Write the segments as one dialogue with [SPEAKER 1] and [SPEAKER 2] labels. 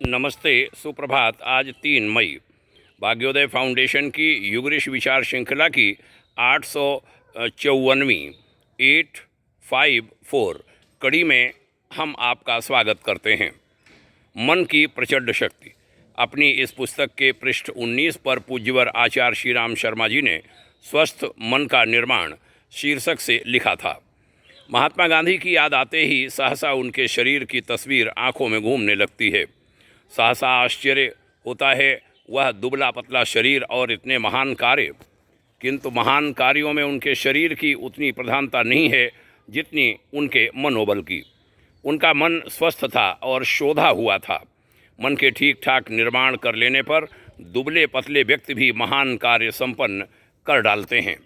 [SPEAKER 1] नमस्ते, सुप्रभात। आज 3 मई भाग्योदय फाउंडेशन की युगऋषि विचार श्रृंखला की 854वीं 854 कड़ी में हम आपका स्वागत करते हैं। मन की प्रचंड शक्ति। अपनी इस पुस्तक के पृष्ठ 19 पर पूज्यवर आचार्य श्री राम शर्मा जी ने स्वस्थ मन का निर्माण शीर्षक से लिखा था। महात्मा गांधी की याद आते ही सहसा उनके शरीर की तस्वीर आंखों में घूमने लगती है। सहसा आश्चर्य होता है, वह दुबला पतला शरीर और इतने महान कार्य, किंतु महान कार्यों में उनके शरीर की उतनी प्रधानता नहीं है जितनी उनके मनोबल की। उनका मन स्वस्थ था और शोधा हुआ था। मन के ठीक ठाक निर्माण कर लेने पर दुबले पतले व्यक्ति भी महान कार्य संपन्न कर डालते हैं।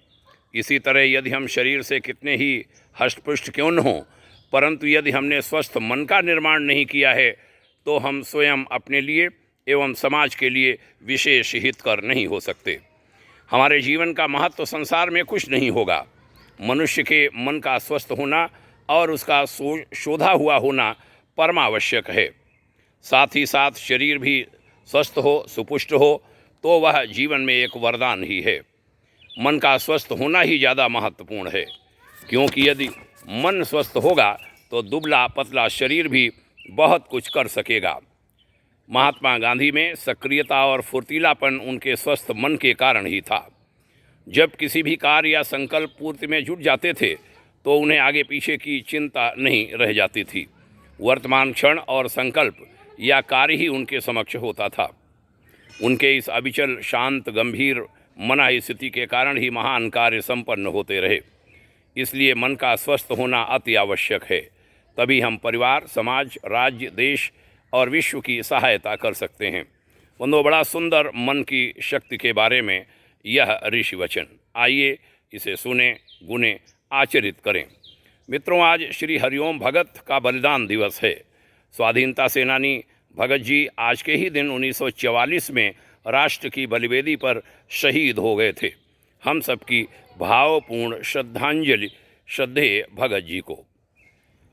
[SPEAKER 1] इसी तरह यदि हम शरीर से कितने ही हष्टपुष्ट क्यों न हों, परंतु यदि हमने स्वस्थ मन का निर्माण नहीं किया है तो हम स्वयं अपने लिए एवं समाज के लिए विशेष हित कर नहीं हो सकते। हमारे जीवन का महत्व संसार में कुछ नहीं होगा। मनुष्य के मन का स्वस्थ होना और उसका शोधा हुआ होना परमावश्यक है। साथ ही साथ शरीर भी स्वस्थ हो, सुपुष्ट हो तो वह जीवन में एक वरदान ही है। मन का स्वस्थ होना ही ज़्यादा महत्वपूर्ण है, क्योंकि यदि मन स्वस्थ होगा तो दुबला पतला शरीर भी बहुत कुछ कर सकेगा। महात्मा गांधी में सक्रियता और फुर्तीलापन उनके स्वस्थ मन के कारण ही था। जब किसी भी कार्य या संकल्प पूर्ति में जुट जाते थे तो उन्हें आगे पीछे की चिंता नहीं रह जाती थी। वर्तमान क्षण और संकल्प या कार्य ही उनके समक्ष होता था। उनके इस अविचल शांत गंभीर मना स्थिति के कारण ही महान कार्य संपन्न होते रहे। इसलिए मन का स्वस्थ होना अति आवश्यक है। तभी हम परिवार, समाज, राज्य, देश और विश्व की सहायता कर सकते हैं। बंधुओं, बड़ा सुंदर मन की शक्ति के बारे में यह ऋषि वचन। आइए इसे सुने, गुने, आचरित करें। मित्रों, आज श्री हरिओम भगत का बलिदान दिवस है। स्वाधीनता सेनानी भगत जी आज के ही दिन 1944 में राष्ट्र की बलिवेदी पर शहीद हो गए थे। हम सबकी भावपूर्ण श्रद्धांजलि श्रद्धेय भगत जी को।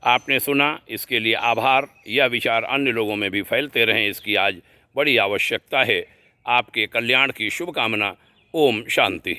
[SPEAKER 1] आपने सुना, इसके लिए आभार। यह विचार अन्य लोगों में भी फैलते रहें, इसकी आज बड़ी आवश्यकता है। आपके कल्याण की शुभकामना। ओम शांति।